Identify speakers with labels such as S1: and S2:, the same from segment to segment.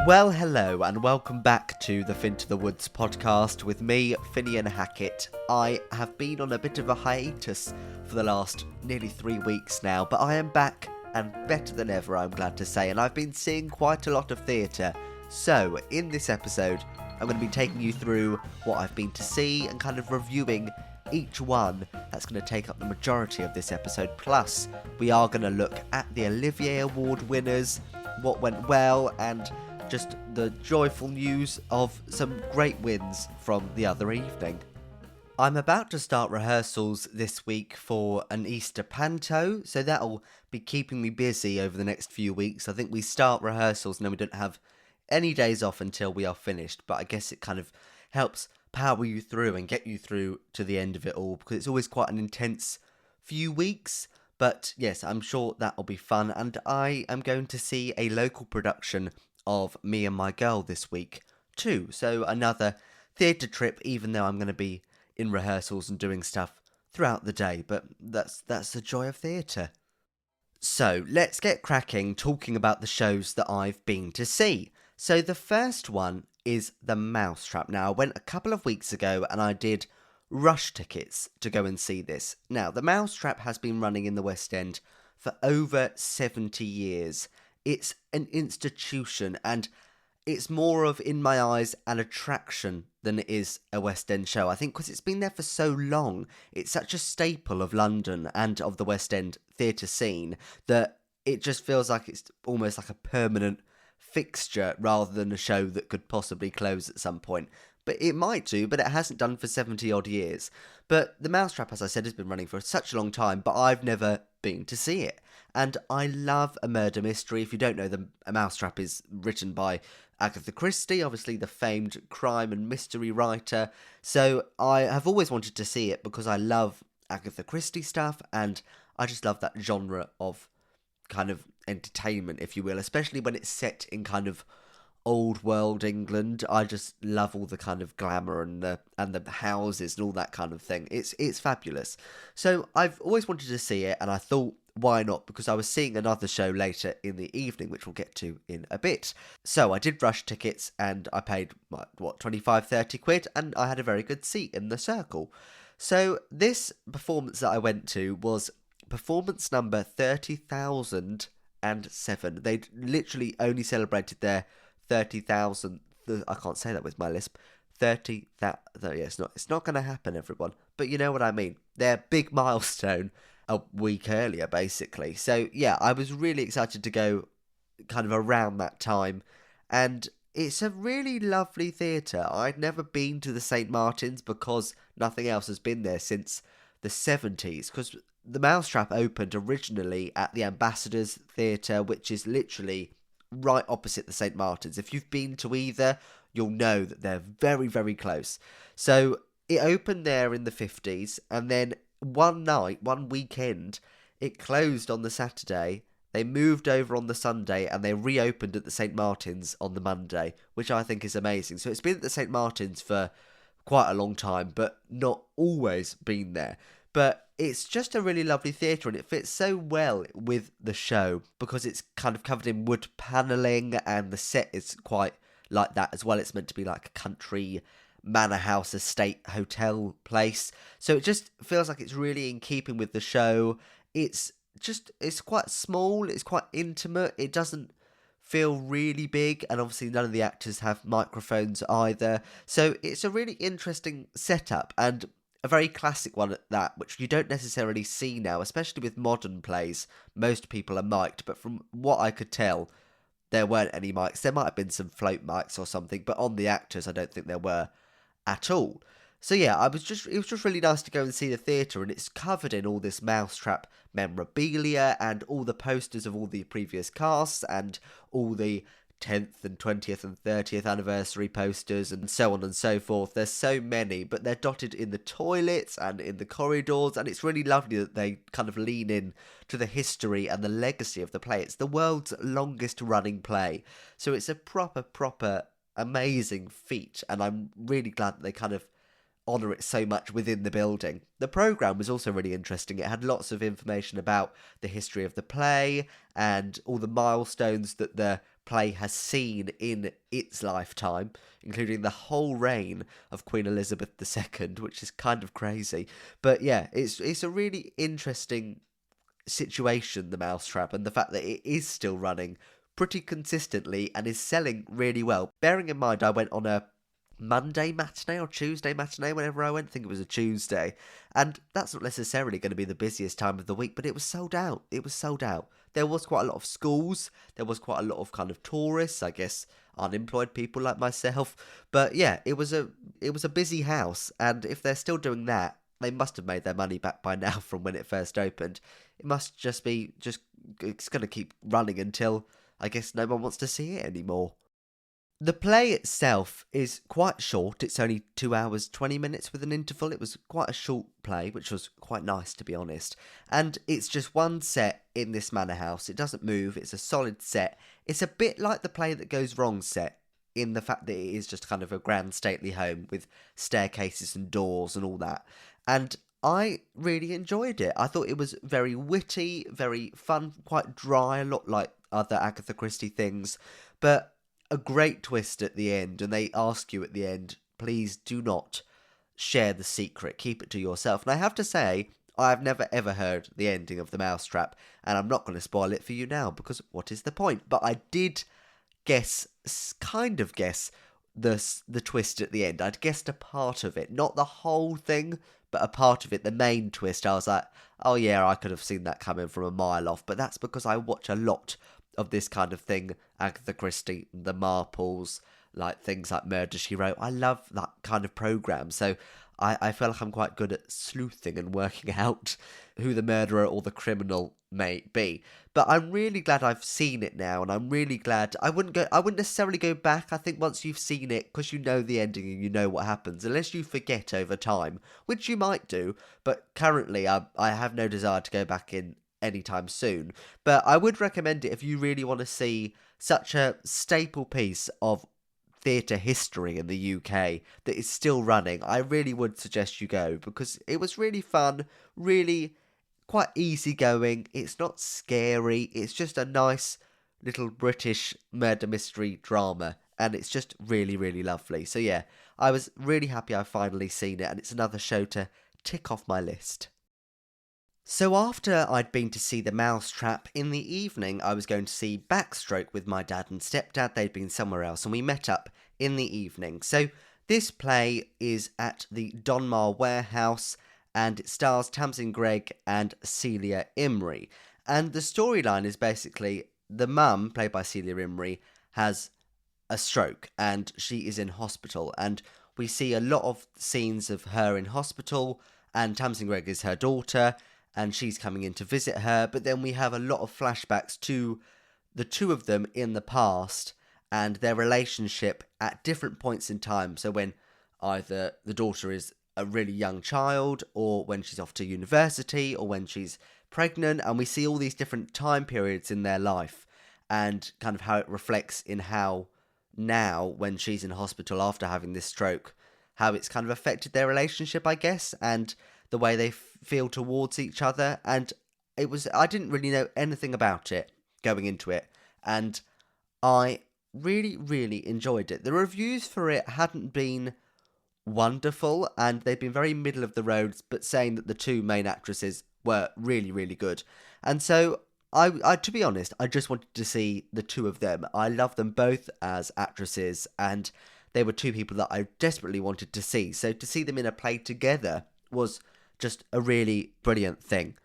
S1: Well, hello, and welcome back to the Fin to the Woods podcast with me, Finian Hackett. I have been on a bit of a hiatus for the last nearly 3 weeks now, but I am back and better than ever, I'm glad to say, and I've been seeing quite a lot of theatre. So, in this episode, I'm going to be taking you through what I've been to see and kind of reviewing each one. That's going to take up the majority of this episode. Plus, we are going to look at the Olivier Award winners, what went well, and just the joyful news of some great wins from the other evening. I'm about to start rehearsals this week for an Easter panto, so that'll be keeping me busy over the next few weeks. I think we start rehearsals and then we don't have any days off until we are finished, but I guess it kind of helps power you through and get you through to the end of it all, because it's always quite an intense few weeks. But yes, I'm sure that'll be fun, and I am going to see a local production of Me and My Girl this week too. So another theatre trip, even though I'm going to be in rehearsals and doing stuff throughout the day. But that's the joy of theatre. So let's get cracking talking about the shows that I've been to see. So the first one is the Mousetrap. Now, I went a couple of weeks ago and I did rush tickets to go and see this. Now, the Mousetrap has been running in the West End for over 70 years. It's an institution, and it's more of, in my eyes, an attraction than it is a West End show. I think because it's been there for so long, it's such a staple of London and of the West End theatre scene that it just feels like it's almost like a permanent fixture rather than a show that could possibly close at some point. But it might do, but it hasn't done for 70 odd years. But the Mousetrap, as I said, has been running for such a long time, but I've never been to see it. And I love a murder mystery. If you don't know, the Mousetrap is written by Agatha Christie, obviously the famed crime and mystery writer. So I have always wanted to see it because I love Agatha Christie stuff, and I just love that genre of kind of entertainment, if you will, especially when it's set in kind of old world England. I just love all the kind of glamour and the houses and all that kind of thing. It's fabulous. So I've always wanted to see it, and I thought, why not? Because I was seeing another show later in the evening, which we'll get to in a bit. So I did rush tickets, and I paid, 25-30 quid, and I had a very good seat in the circle. So this performance that I went to was performance number 30,007. They'd literally only celebrated their 30,000. I can't say that with my lisp. 30,000. Yeah, it's not going to happen, everyone. But you know what I mean. Their big milestone a week earlier, basically. So yeah, I was really excited to go kind of around that time, and it's a really lovely theatre. I'd never been to the St. Martin's because nothing else has been there since the 70s, because the Mousetrap opened originally at the Ambassadors Theatre, which is literally right opposite the St. Martin's. If you've been to either, you'll know that they're very, very close. So it opened there in the 50s, and then one weekend, it closed on the Saturday. They moved over on the Sunday, and they reopened at the St. Martin's on the Monday, which I think is amazing. So it's been at the St. Martin's for quite a long time, but not always been there. But it's just a really lovely theatre, and it fits so well with the show because it's kind of covered in wood panelling, and the set is quite like that as well. It's meant to be like a country manor house estate hotel place, so it just feels like it's really in keeping with the show. It's quite small, it's quite intimate, it doesn't feel really big, and obviously none of the actors have microphones either, so it's a really interesting setup, and a very classic one at that, which you don't necessarily see now, especially with modern plays. Most people are mic'd, but from what I could tell, there weren't any mics. There might have been some float mics or something, but on the actors, I don't think there were at all. So yeah, it was just really nice to go and see the theatre, and it's covered in all this Mousetrap memorabilia and all the posters of all the previous casts and all the 10th and 20th and 30th anniversary posters and so on and so forth. There's so many, but they're dotted in the toilets and in the corridors, and it's really lovely that they kind of lean in to the history and the legacy of the play. It's the world's longest running play, so it's a proper amazing feat, and I'm really glad that they kind of honour it so much within the building. The programme was also really interesting. It had lots of information about the history of the play and all the milestones that the play has seen in its lifetime, including the whole reign of Queen Elizabeth II, which is kind of crazy. But yeah, it's a really interesting situation, the Mousetrap, and the fact that it is still running pretty consistently and is selling really well. Bearing in mind, I went on a Monday matinee or Tuesday matinee, whenever I went. I think it was a Tuesday. And that's not necessarily going to be the busiest time of the week, but it was sold out. It was sold out. There was quite a lot of schools. There was quite a lot of kind of tourists, I guess, unemployed people like myself. But yeah, it was a busy house. And if they're still doing that, they must have made their money back by now from when it first opened. It must just be, it's going to keep running until, I guess, no one wants to see it anymore. The play itself is quite short. It's only 2 hours, 20 minutes with an interval. It was quite a short play, which was quite nice, to be honest. And it's just one set in this manor house. It doesn't move. It's a solid set. It's a bit like the Play That Goes Wrong set, in the fact that it is just kind of a grand stately home with staircases and doors and all that. And I really enjoyed it. I thought it was very witty, very fun, quite dry, a lot like other Agatha Christie things, but a great twist at the end, and they ask you at the end, please do not share the secret, keep it to yourself. And I have to say, I've never ever heard the ending of The Mousetrap, and I'm not going to spoil it for you now, because what is the point? But I did kind of guess the twist at the end. I'd guessed a part of it, not the whole thing, but a part of it, the main twist. I was like, oh yeah, I could have seen that coming from a mile off, but that's because I watch a lot of this kind of thing, Agatha Christie, the Marples, like things like Murder, She Wrote. I love that kind of program, so I feel like I'm quite good at sleuthing and working out who the murderer or the criminal may be. But I'm really glad I've seen it now, and I'm really glad I wouldn't necessarily go back. I think once you've seen it, because you know the ending and you know what happens, unless you forget over time, which you might do, but currently I have no desire to go back in anytime soon. But I would recommend it if you really want to see such a staple piece of theatre history in the UK that is still running. I really would suggest you go, because it was really fun, really quite easygoing. It's not scary, it's just a nice little British murder mystery drama, and it's just really, really lovely. So yeah, I was really happy I've finally seen it, and it's another show to tick off my list. So after I'd been to see The Mousetrap, in the evening I was going to see Backstroke with my dad and stepdad. They'd been somewhere else, and we met up in the evening. So this play is at the Donmar Warehouse, and it stars Tamsin Greig and Celia Imrie. And the storyline is basically the mum, played by Celia Imrie, has a stroke, and she is in hospital. And we see a lot of scenes of her in hospital, and Tamsin Greig is her daughter, and she's coming in to visit her, but then we have a lot of flashbacks to the two of them in the past and their relationship at different points in time. So when either the daughter is a really young child, or when she's off to university, or when she's pregnant, and we see all these different time periods in their life and kind of how it reflects in how now, when she's in hospital after having this stroke, how it's kind of affected their relationship, I guess, and the way they feel towards each other. And I didn't really know anything about it going into it, and I really, really enjoyed it. The reviews for it hadn't been wonderful, and they'd been very middle of the road, but saying that the two main actresses were really, really good. And so I to be honest, I just wanted to see the two of them. I love them both as actresses, and they were two people that I desperately wanted to see. So to see them in a play together was just a really brilliant thing.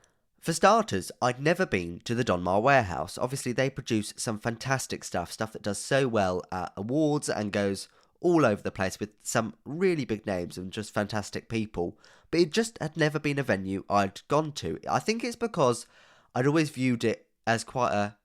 S1: For starters, I'd never been to the Donmar Warehouse. Obviously, they produce some fantastic stuff that does so well at awards and goes all over the place with some really big names and just fantastic people. But it just had never been a venue I'd gone to. I think it's because I'd always viewed it as quite a,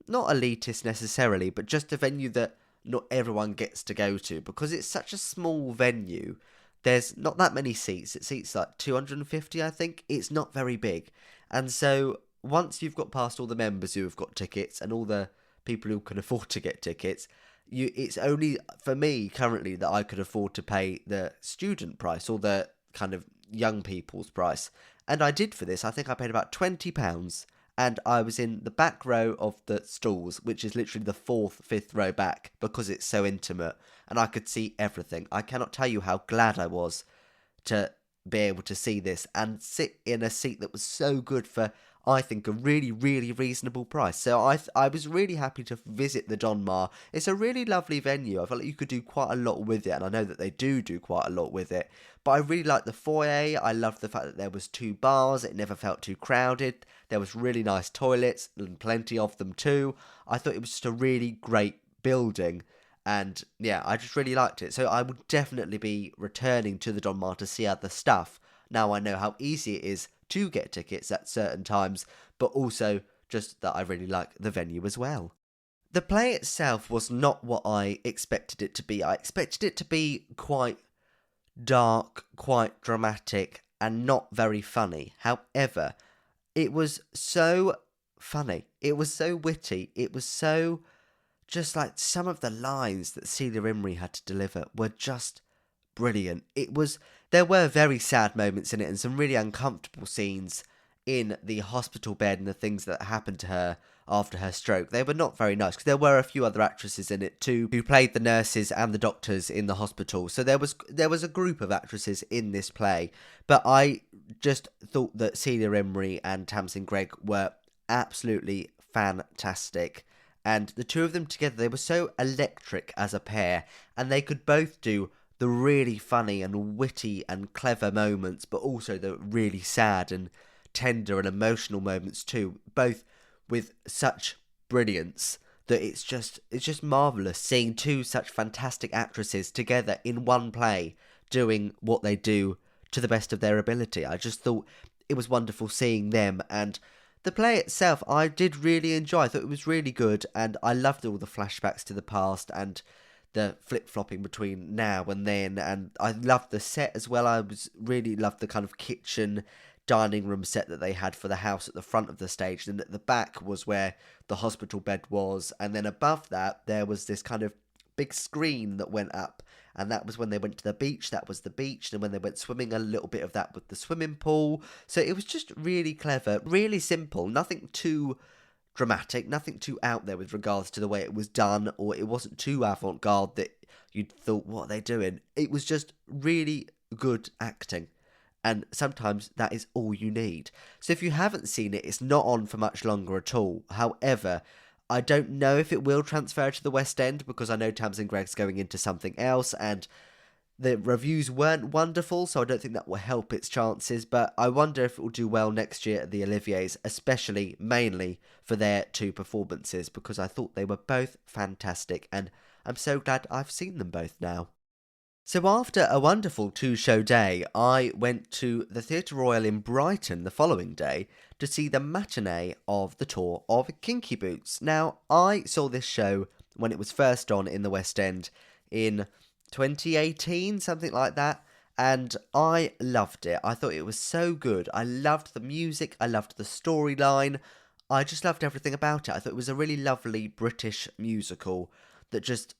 S1: not elitist necessarily, but just a venue that not everyone gets to go to, because it's such a small venue. There's not that many seats. It seats like 250, I think. It's not very big. And so once you've got past all the members who have got tickets and all the people who can afford to get tickets, it's only for me currently that I could afford to pay the student price, or the kind of young people's price. And I did for this. I think I paid about £20, and I was in the back row of the stalls, which is literally the fourth, fifth row back, because it's so intimate, and I could see everything. I cannot tell you how glad I was to be able to see this and sit in a seat that was so good for, I think, a really, really reasonable price. So I was really happy to visit the Donmar. It's a really lovely venue. I felt like you could do quite a lot with it, and I know that they do quite a lot with it. But I really liked the foyer. I loved the fact that there was 2 bars. It never felt too crowded. There was really nice toilets, and plenty of them too. I thought it was just a really great building. And yeah, I just really liked it. So I would definitely be returning to the Donmar to see other stuff. Now I know how easy it is to get tickets at certain times, but also just that I really like the venue as well. The play itself was not what I expected it to be. I expected it to be quite dark, quite dramatic, and not very funny. However, it was so funny. It was so witty. It was so just like some of the lines that Celia Imrie had to deliver were just brilliant. There were very sad moments in it and some really uncomfortable scenes in the hospital bed and the things that happened to her after her stroke. They were not very nice because there were a few other actresses in it too who played the nurses and the doctors in the hospital. So there was a group of actresses in this play, but I just thought that Celia Imrie and Tamsin Greig were absolutely fantastic. And the two of them together, they were so electric as a pair, and they could both do the really funny and witty and clever moments, but also the really sad and tender and emotional moments too, both with such brilliance that it's just marvellous seeing two such fantastic actresses together in one play doing what they do to the best of their ability. I just thought it was wonderful seeing them, and the play itself I did really enjoy. I thought it was really good, and I loved all the flashbacks to the past and the flip-flopping between now and then, and I loved the set as well. I really loved the kind of kitchen dining room set that they had for the house at the front of the stage, and at the back was where the hospital bed was, and then above that there was this kind of big screen that went up, and that was when they went to the beach. That was the beach, and when they went swimming, a little bit of that with the swimming pool. So it was just really clever, really simple, nothing too dramatic, nothing too out there with regards to the way it was done, or it wasn't too avant-garde that you'd thought, what are they doing? It was just really good acting, and sometimes that is all you need. So if you haven't seen it, it's not on for much longer at all. However, I don't know if it will transfer to the West End, because I know Tamsin Greig's going into something else, and the reviews weren't wonderful, so I don't think that will help its chances, but I wonder if it will do well next year at the Oliviers, especially, mainly, for their two performances, because I thought they were both fantastic, and I'm so glad I've seen them both now. So after a wonderful 2-show day, I went to the Theatre Royal in Brighton the following day to see the matinee of the tour of Kinky Boots. Now, I saw this show when it was first on in the West End in 2018, something like that, and I loved it. I thought it was so good. I loved the music, I loved the storyline, I just loved everything about it. I thought it was a really lovely British musical that just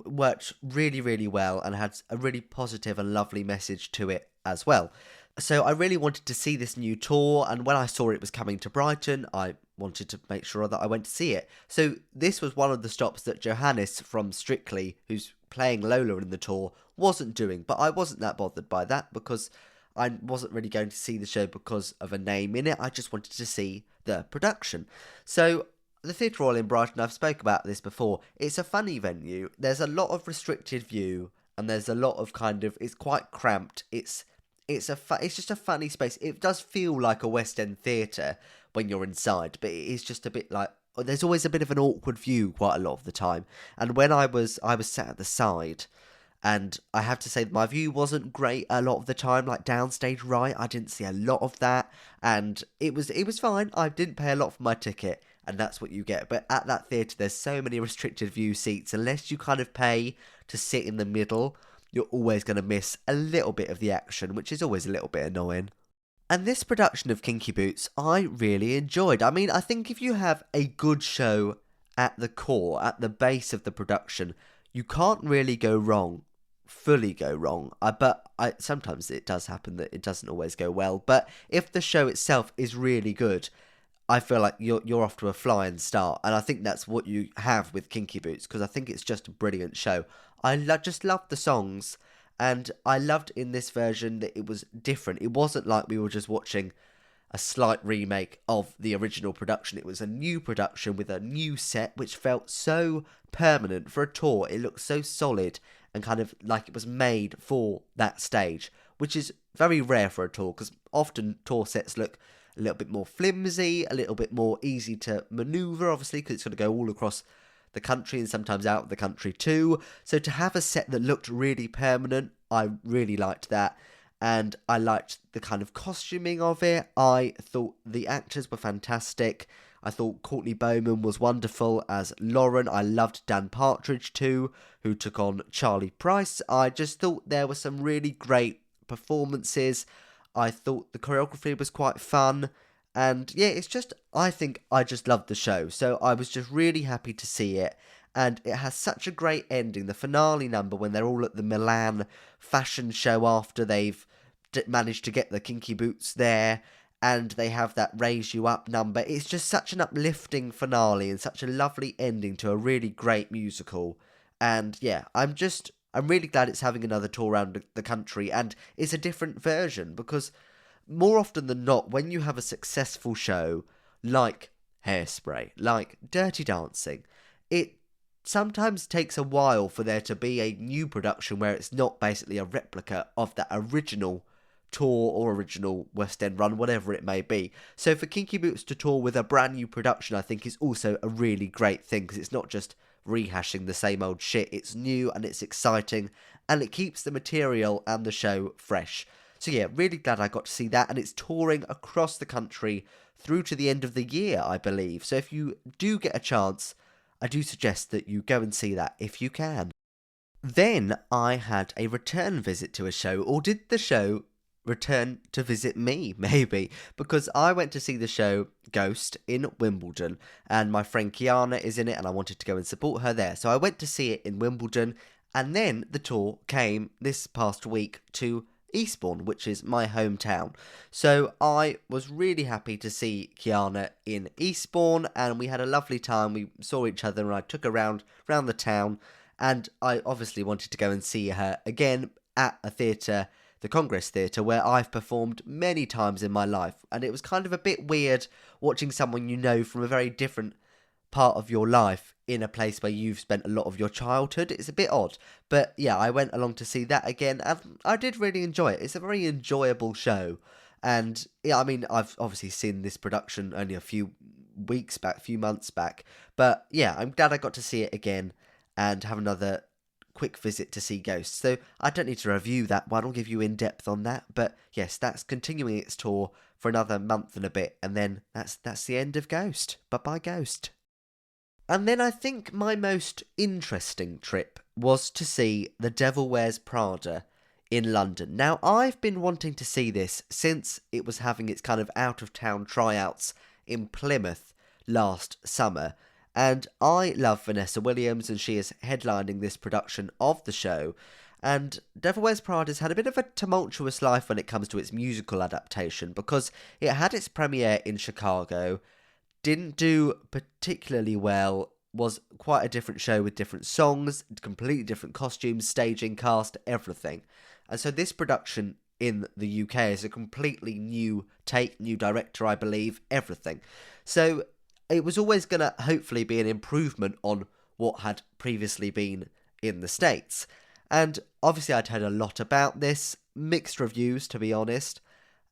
S1: worked really, really well and had a really positive and lovely message to it as well. So I really wanted to see this new tour, and when I saw it was coming to Brighton, I wanted to make sure that I went to see it. So this was one of the stops that Johannes from Strictly, who's playing Lola in the tour, wasn't doing, but I wasn't that bothered by that, because I wasn't really going to see the show because of a name in it. I just wanted to see the production. So the Theatre Royal in Brighton, I've spoke about this before, it's a funny venue. There's a lot of restricted view, and there's a lot of it's quite cramped. It's just a funny space. It does feel like a West End theatre when you're inside, but it is just a bit like, there's always a bit of an awkward view quite a lot of the time. And when I was sat at the side, and I have to say that my view wasn't great a lot of the time, like downstage right, I didn't see a lot of that, and it was fine. I didn't pay a lot for my ticket, and that's what you get. But at that theatre, there's so many restricted view seats, unless you kind of pay to sit in the middle, you're always going to miss a little bit of the action, which is always a little bit annoying. And this production of Kinky Boots, I really enjoyed. I mean, I think if you have a good show at the core, at the base of the production, you can't really go wrong, fully go wrong. But sometimes it does happen that it doesn't always go well. But if the show itself is really good, I feel like you're off to a flying start, and I think that's what you have with Kinky Boots, because I think it's just a brilliant show. Just loved the songs, and I loved in this version that it was different. It wasn't like we were just watching a slight remake of the original production. It was a new production with a new set, which felt so permanent for a tour. It looked so solid and kind of like it was made for that stage, which is very rare for a tour, because often tour sets look a little bit more flimsy, a little bit more easy to manoeuvre, obviously, because it's going to go all across the country and sometimes out of the country too. So to have a set that looked really permanent, I really liked that. And I liked the kind of costuming of it. I thought the actors were fantastic. I thought Courtney Bowman was wonderful as Lauren. I loved Dan Partridge too, who took on Charlie Price. I just thought there were some really great performances. I thought the choreography was quite fun. And yeah, I think I just loved the show. So I was just really happy to see it. And it has such a great ending. The finale number, when they're all at the Milan fashion show after they've managed to get the Kinky Boots there, and they have that Raise You Up number. It's just such an uplifting finale and such a lovely ending to a really great musical. And yeah, I'm really glad it's having another tour around the country, and it's a different version, because more often than not, when you have a successful show like Hairspray, like Dirty Dancing, it sometimes takes a while for there to be a new production where it's not basically a replica of that original tour or original West End run, whatever it may be. So for Kinky Boots to tour with a brand new production, I think is also a really great thing, because it's not just rehashing the same old shit. It's new and it's exciting, and it keeps the material and the show fresh. So yeah, really glad I got to see that, and it's touring across the country through to the end of the year, I believe. So if you do get a chance, I do suggest that you go and see that if you can. Then I had a return visit to a show, or did the show return to visit me, maybe, because I went to see the show Ghost in Wimbledon, and my friend Kiana is in it, and I wanted to go and support her there. So I went to see it in Wimbledon, and then the tour came this past week to Eastbourne, which is my hometown. So I was really happy to see Kiana in Eastbourne, and we had a lovely time. We saw each other, and I took her around the town, and I obviously wanted to go and see her again at a theatre, the Congress Theatre, where I've performed many times in my life. And it was kind of a bit weird watching someone you know from a very different part of your life in a place where you've spent a lot of your childhood. It's a bit odd, but yeah, I went along to see that again, and I did really enjoy it. It's a very enjoyable show, and yeah, I mean, I've obviously seen this production only a few months back, but yeah, I'm glad I got to see it again and have another quick visit to see Ghosts. So I don't need to review that one, I'll give you in depth on that, but yes, that's continuing its tour for another month and a bit, and then that's the end of Ghost. Bye-bye, Ghost. And then I think my most interesting trip was to see The Devil Wears Prada in London. Now, I've been wanting to see this since it was having its kind of out-of-town tryouts in Plymouth last summer. And I love Vanessa Williams, and she is headlining this production of the show. And Devil Wears Prada's had a bit of a tumultuous life when it comes to its musical adaptation, because it had its premiere in Chicago, didn't do particularly well, was quite a different show with different songs, completely different costumes, staging, cast, everything. And so this production in the UK is a completely new take, new director, I believe, everything. So it was always going to hopefully be an improvement on what had previously been in the States. And obviously I'd heard a lot about this, mixed reviews to be honest,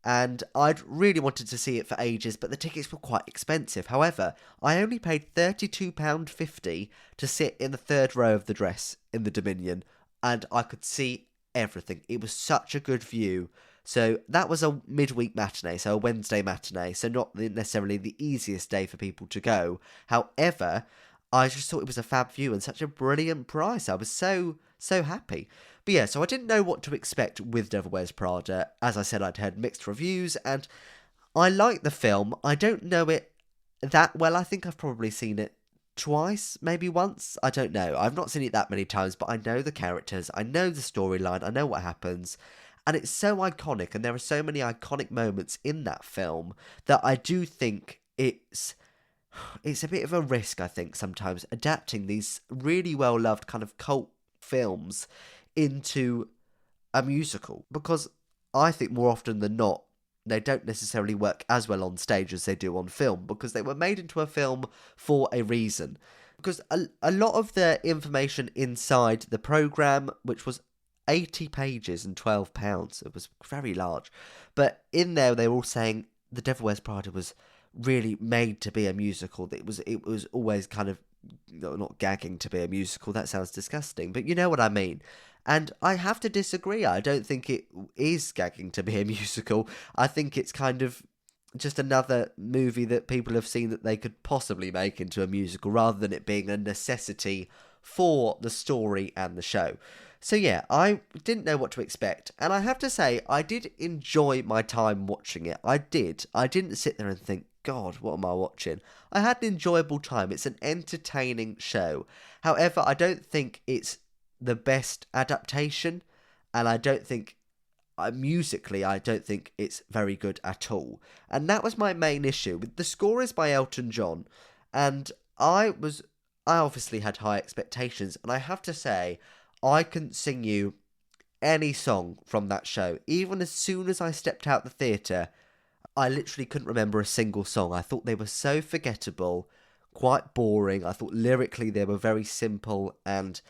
S1: and I'd really wanted to see it for ages, but the tickets were quite expensive. However, I only paid £32.50 to sit in the third row of the dress in the Dominion, and I could see everything. It was such a good view. So that was a midweek matinee, so a Wednesday matinee, so not necessarily the easiest day for people to go. However, I just thought it was a fab view and such a brilliant price. I was so happy. But yeah, so I didn't know what to expect with Devil Wears Prada. As I said, I'd heard mixed reviews, and I liked the film. I don't know it that well. I think I've probably seen it twice, maybe once. I don't know. I've not seen it that many times, but I know the characters, I know the storyline, I know what happens. And it's so iconic, and there are so many iconic moments in that film that I do think it's a bit of a risk, I think, sometimes adapting these really well loved kind of cult films into a musical, because I think more often than not they don't necessarily work as well on stage as they do on film, because they were made into a film for a reason. Because a lot of the information inside the programme, which was 80 pages and £12, it was very large, but in there they were all saying The Devil Wears Prada was really made to be a musical. It was always kind of, not gagging to be a musical, that sounds disgusting, but you know what I mean. And I have to disagree. I don't think it is gagging to be a musical. I think it's kind of just another movie that people have seen that they could possibly make into a musical, rather than it being a necessity for the story and the show. So yeah, I didn't know what to expect, and I have to say, I did enjoy my time watching it. I did. I didn't sit there and think, God, what am I watching? I had an enjoyable time. It's an entertaining show. However, I don't think it's the best adaptation, and I don't think, musically, I don't think it's very good at all. And that was my main issue. The score is by Elton John, and I obviously had high expectations, and I have to say, I couldn't sing you any song from that show. Even as soon as I stepped out the theatre, I literally couldn't remember a single song. I thought they were so forgettable, quite boring. I thought lyrically they were very simple and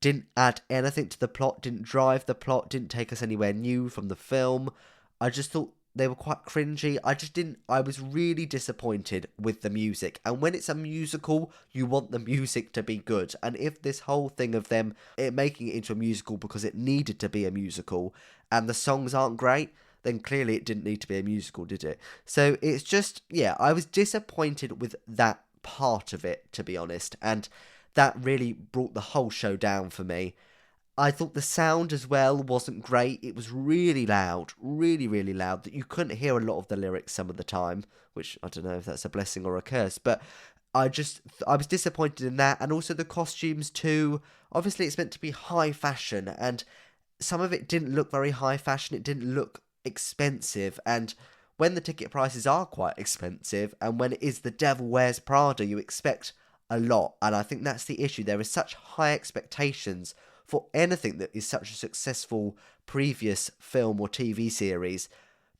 S1: didn't add anything to the plot, didn't drive the plot, didn't take us anywhere new from the film. I just thought they were quite cringy. I was really disappointed with the music. And when it's a musical, you want the music to be good. And if this whole thing of them making it into a musical because it needed to be a musical and the songs aren't great, then clearly it didn't need to be a musical, did it? So it's just, yeah, I was disappointed with that part of it, to be honest. And that really brought the whole show down for me. I thought the sound as well wasn't great. It was really loud, really, really loud, that you couldn't hear a lot of the lyrics some of the time, which I don't know if that's a blessing or a curse, but I was disappointed in that. And also the costumes too. Obviously it's meant to be high fashion, and some of it didn't look very high fashion. It didn't look expensive, and when the ticket prices are quite expensive, and when it is The Devil Wears Prada, you expect a lot. And I think that's the issue. There is such high expectations for anything that is such a successful previous film or TV series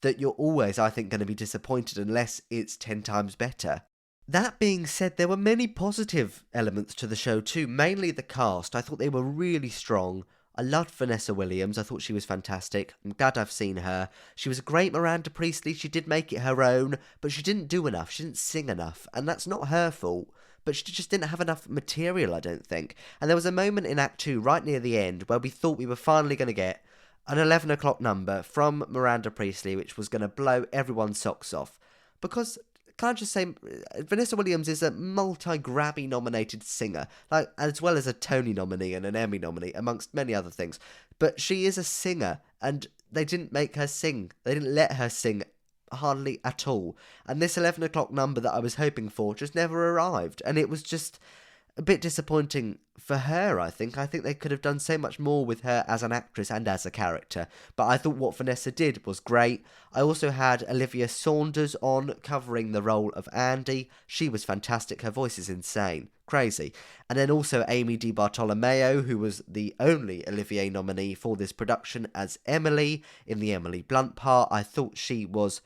S1: that you're always, I think, going to be disappointed unless it's 10 times better. That being said, there were many positive elements to the show too, mainly the cast. I thought they were really strong. I loved Vanessa Williams. I thought she was fantastic. I'm glad I've seen her. She was a great Miranda Priestley. She did make it her own, but she didn't do enough. She didn't sing enough, and that's not her fault. But she just didn't have enough material, I don't think. And there was a moment in Act 2, right near the end, where we thought we were finally going to get an 11 o'clock number from Miranda Priestley, which was going to blow everyone's socks off. Because, can I just say, Vanessa Williams is a multi-Grammy nominated singer, like, as well as a Tony nominee and an Emmy nominee, amongst many other things. But she is a singer, and they didn't make her sing. They didn't let her sing hardly at all. And this 11 o'clock number that I was hoping for just never arrived. And it was just a bit disappointing for her, I think. I think they could have done so much more with her as an actress and as a character. But I thought what Vanessa did was great. I also had Olivia Saunders on, covering the role of Andy. She was fantastic. Her voice is insane. Crazy. And then also Amy DiBartolomeo, who was the only Olivier nominee for this production as Emily in the Emily Blunt part. I thought she was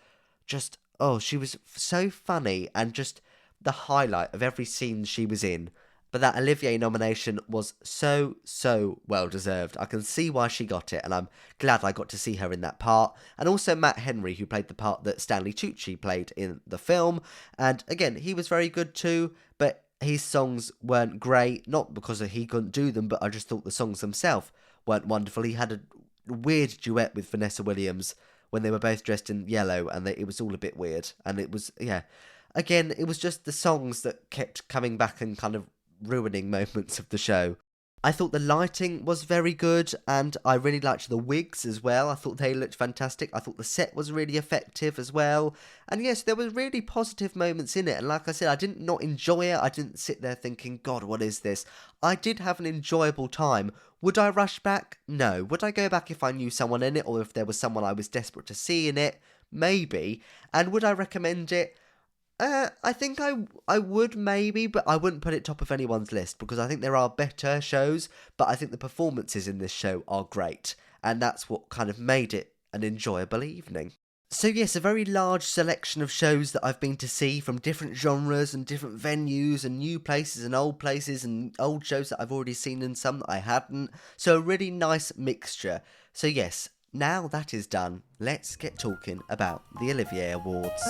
S1: just, she was so funny and just the highlight of every scene she was in. But that Olivier nomination was so well deserved. I can see why she got it, and I'm glad I got to see her in that part. And also Matt Henry, who played the part that Stanley Tucci played in the film. And again, he was very good too, but his songs weren't great, not because he couldn't do them, but I just thought the songs themselves weren't wonderful. He had a weird duet with Vanessa Williams when they were both dressed in yellow, and it was all a bit weird. And it was, again, it was just the songs that kept coming back and kind of ruining moments of the show. I thought the lighting was very good, and I really liked the wigs as well. I thought they looked fantastic. I thought the set was really effective as well. And yes, there were really positive moments in it. And like I said, I didn't not enjoy it. I didn't sit there thinking, God, what is this? I did have an enjoyable time. Would I rush back? No. Would I go back if I knew someone in it, or if there was someone I was desperate to see in it? Maybe. And would I recommend it? I think I would maybe, but I wouldn't put it top of anyone's list because I think there are better shows, but I think the performances in this show are great, and that's what kind of made it an enjoyable evening. So yes, a very large selection of shows that I've been to see from different genres and different venues and new places and old shows that I've already seen and some that I hadn't. So a really nice mixture. So yes, now that is done, let's get talking about the Olivier Awards.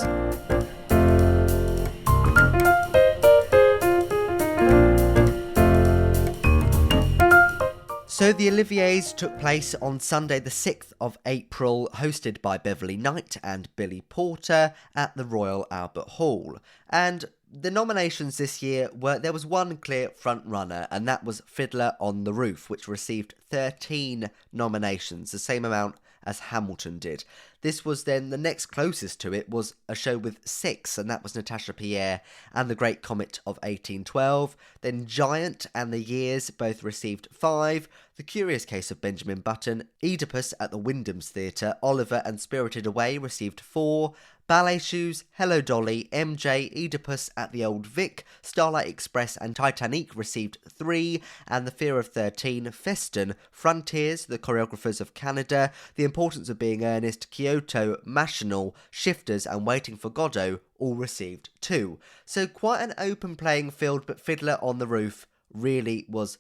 S1: So the Oliviers took place on Sunday the 6th of April, hosted by Beverly Knight and Billy Porter at the Royal Albert Hall. And the nominations this year there was one clear front runner, and that was Fiddler on the Roof, which received 13 nominations, the same amount as Hamilton did. This was then, the next closest to it was a show with 6, and that was Natasha Pierre and The Great Comet of 1812. Then Giant and The Years both received 5. The Curious Case of Benjamin Button, Oedipus at the Wyndham's Theatre, Oliver and Spirited Away received 4. Ballet Shoes, Hello Dolly, MJ, Oedipus at the Old Vic, Starlight Express and Titanic received 3, and The Fear of 13, Feston, Frontiers, The Choreographers of Canada, The Importance of Being Earnest, Kyoto, Machinal, Shifters and Waiting for Godot all received 2. So quite an open playing field, but Fiddler on the Roof really was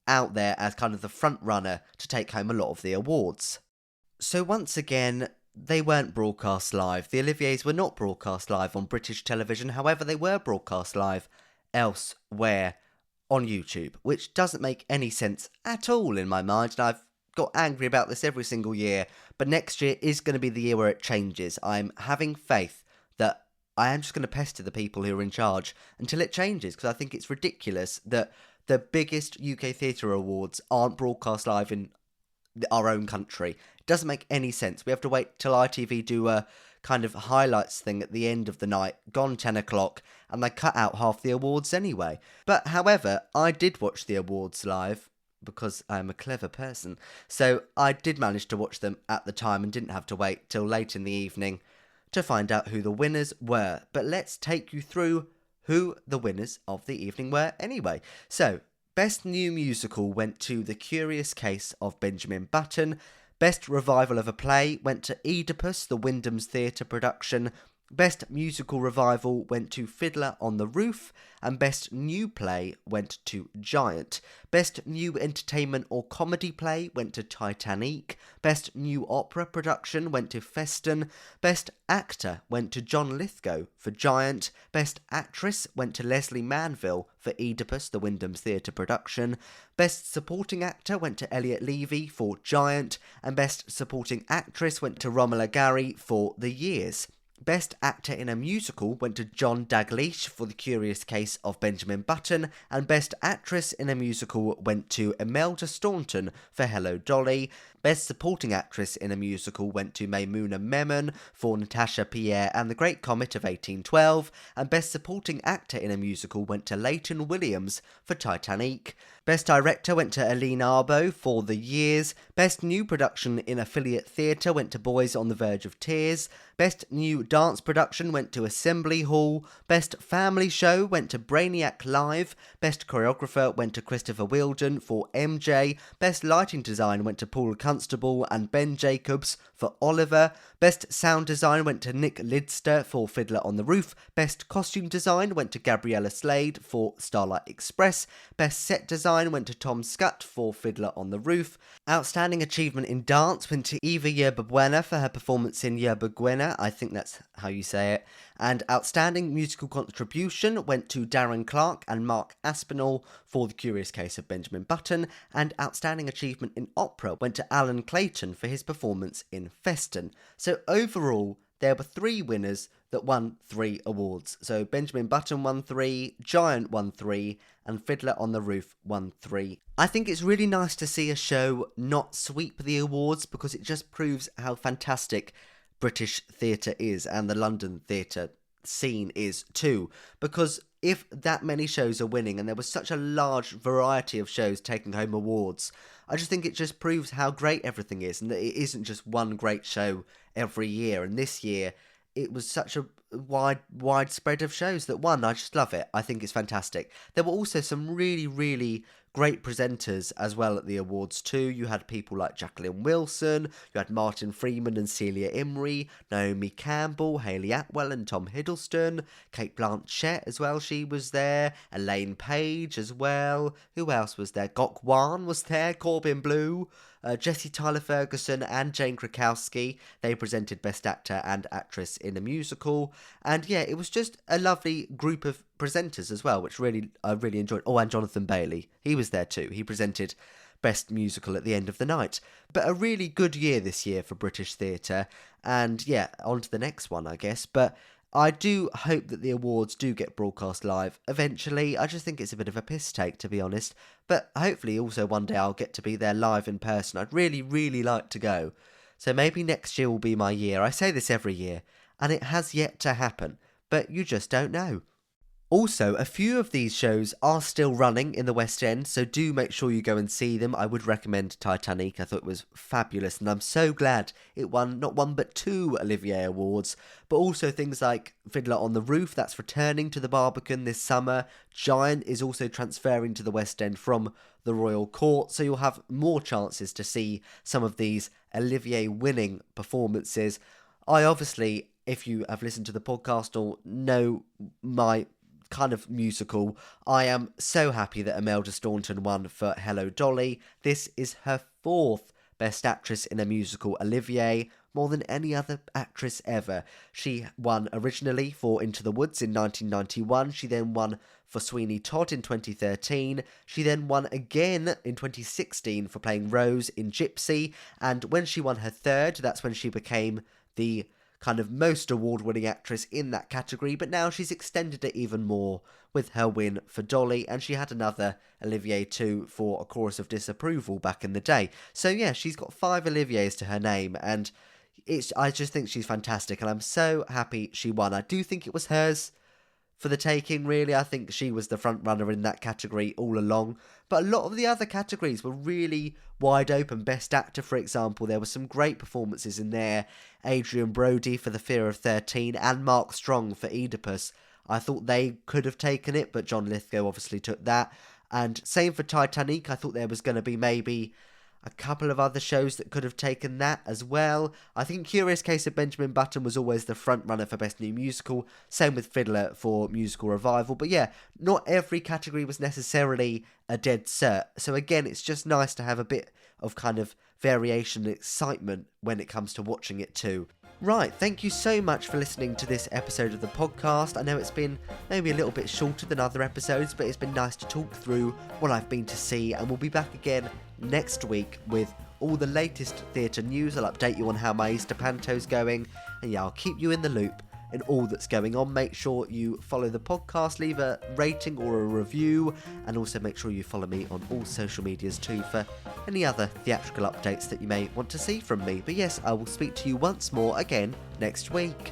S1: out there as kind of the front runner to take home a lot of the awards. So once again, they weren't broadcast live. The Oliviers were not broadcast live on British television, however they were broadcast live elsewhere on YouTube, which doesn't make any sense at all in my mind, and I've got angry about this every single year, but next year is going to be the year where it changes. I'm having faith that I am just going to pester the people who are in charge until it changes, because I think it's ridiculous that the biggest UK theatre awards aren't broadcast live in our own country. It doesn't make any sense. We have to wait till ITV do a kind of highlights thing at the end of the night, gone 10 o'clock, and they cut out half the awards anyway. But however, I did watch the awards live because I'm a clever person. So I did manage to watch them at the time and didn't have to wait till late in the evening to find out who the winners were. But let's take you through who the winners of the evening were anyway. So, Best New Musical went to The Curious Case of Benjamin Button. Best Revival of a Play went to Oedipus, the Wyndham's Theatre production. Best Musical Revival went to Fiddler on the Roof, and Best New Play went to Giant. Best New Entertainment or Comedy Play went to Titanic. Best New Opera Production went to Feston. Best Actor went to John Lithgow for Giant. Best Actress went to Leslie Manville for Oedipus, the Wyndham's Theatre production. Best Supporting Actor went to Elliot Levy for Giant, and Best Supporting Actress went to Romola Gary for The Years. Best Actor in a Musical went to John Dalglish for The Curious Case of Benjamin Button, and Best Actress in a Musical went to Imelda Staunton for Hello Dolly. Best Supporting Actress in a Musical went to Maimouna Memon for Natasha Pierre and The Great Comet of 1812, and Best Supporting Actor in a Musical went to Leighton Williams for Titanic. Best Director went to Aline Arbo for The Years. Best New Production in Affiliate Theatre went to Boys on the Verge of Tears. Best New Dance Production went to Assembly Hall. Best Family Show went to Brainiac Live. Best Choreographer went to Christopher Wheeldon for MJ. Best Lighting Design went to Paul Constable and Ben Jacobs for Oliver. Best Sound Design went to Nick Lidster for Fiddler on the Roof. Best Costume Design went to Gabriella Slade for Starlight Express. Best Set Design went to Tom Scutt for Fiddler on the Roof. Outstanding Achievement in Dance went to Eva Yerba Buena for her performance in Yerba Buena, I think that's how you say it. And Outstanding Musical Contribution went to Darren Clark and Mark Aspinall for The Curious Case of Benjamin Button. And Outstanding Achievement in Opera went to Alan Clayton for his performance in Feston. So overall, there were 3 winners that won 3 awards. So Benjamin Button won 3, Giant won 3, and Fiddler on the Roof won 3. I think it's really nice to see a show not sweep the awards because it just proves how fantastic British theatre is and the London theatre scene is too. Because if that many shows are winning and there was such a large variety of shows taking home awards, I just think it just proves how great everything is and that it isn't just one great show every year. And this year, it was such a widespread of shows that won. I just love it. I think it's fantastic. There were also some really, really great presenters as well at the awards too. You had people like Jacqueline Wilson, you had Martin Freeman and Celia Imrie, Naomi Campbell, Hayley Atwell and Tom Hiddleston, Kate Blanchett as well, she was there, Elaine Page as well. Who else was there? Gok Wan was there, Corbin Blue, Jessie Tyler Ferguson and Jane Krakowski. They presented Best Actor and Actress in a Musical. And yeah, it was just a lovely group of presenters as well, which I really enjoyed. Oh, and Jonathan Bailey. He was there too. He presented Best Musical at the end of the night. But a really good year this year for British theatre. And yeah, on to the next one, I guess. But I do hope that the awards do get broadcast live eventually. I just think it's a bit of a piss take, to be honest. But hopefully also one day I'll get to be there live in person. I'd really, really like to go. So maybe next year will be my year. I say this every year, and it has yet to happen. But you just don't know. Also, a few of these shows are still running in the West End, so do make sure you go and see them. I would recommend Titanic. I thought it was fabulous, and I'm so glad it won not one but 2 Olivier Awards, but also things like Fiddler on the Roof, that's returning to the Barbican this summer. Giant is also transferring to the West End from the Royal Court, so you'll have more chances to see some of these Olivier-winning performances. I obviously, if you have listened to the podcast or know my kind of musical, I am so happy that Imelda Staunton won for Hello Dolly. This is her 4th Best Actress in a Musical Olivier, more than any other actress ever. She won originally for Into the Woods in 1991. She then won for Sweeney Todd in 2013. She then won again in 2016 for playing Rose in Gypsy. And when she won her 3rd, that's when she became the kind of most award-winning actress in that category, but now she's extended it even more with her win for Dolly, and she had another Olivier too for A Chorus of Disapproval back in the day. So yeah, she's got 5 Oliviers to her name, and I just think she's fantastic, and I'm so happy she won. I do think it was hers for the taking, really. I think she was the front runner in that category all along, but a lot of the other categories were really wide open. Best Actor, for example, there were some great performances in there. Adrian Brody for The Fear of 13 and Mark Strong for Oedipus. I thought they could have taken it, but John Lithgow obviously took that. And same for Titanic. I thought there was going to be maybe a couple of other shows that could have taken that as well. I think Curious Case of Benjamin Button was always the front runner for Best New Musical. Same with Fiddler for Musical Revival. But yeah, not every category was necessarily a dead cert. So again, it's just nice to have a bit of kind of variation and excitement when it comes to watching it too. Right, thank you so much for listening to this episode of the podcast. I know it's been maybe a little bit shorter than other episodes, but it's been nice to talk through what I've been to see, and we'll be back again next week with all the latest theatre news. I'll update you on how my Easter panto's going, and yeah, I'll keep you in the loop in all that's going on. Make sure you follow the podcast, leave a rating or a review, and also make sure you follow me on all social medias too for any other theatrical updates that you may want to see from me. But yes, I will speak to you once more again next week.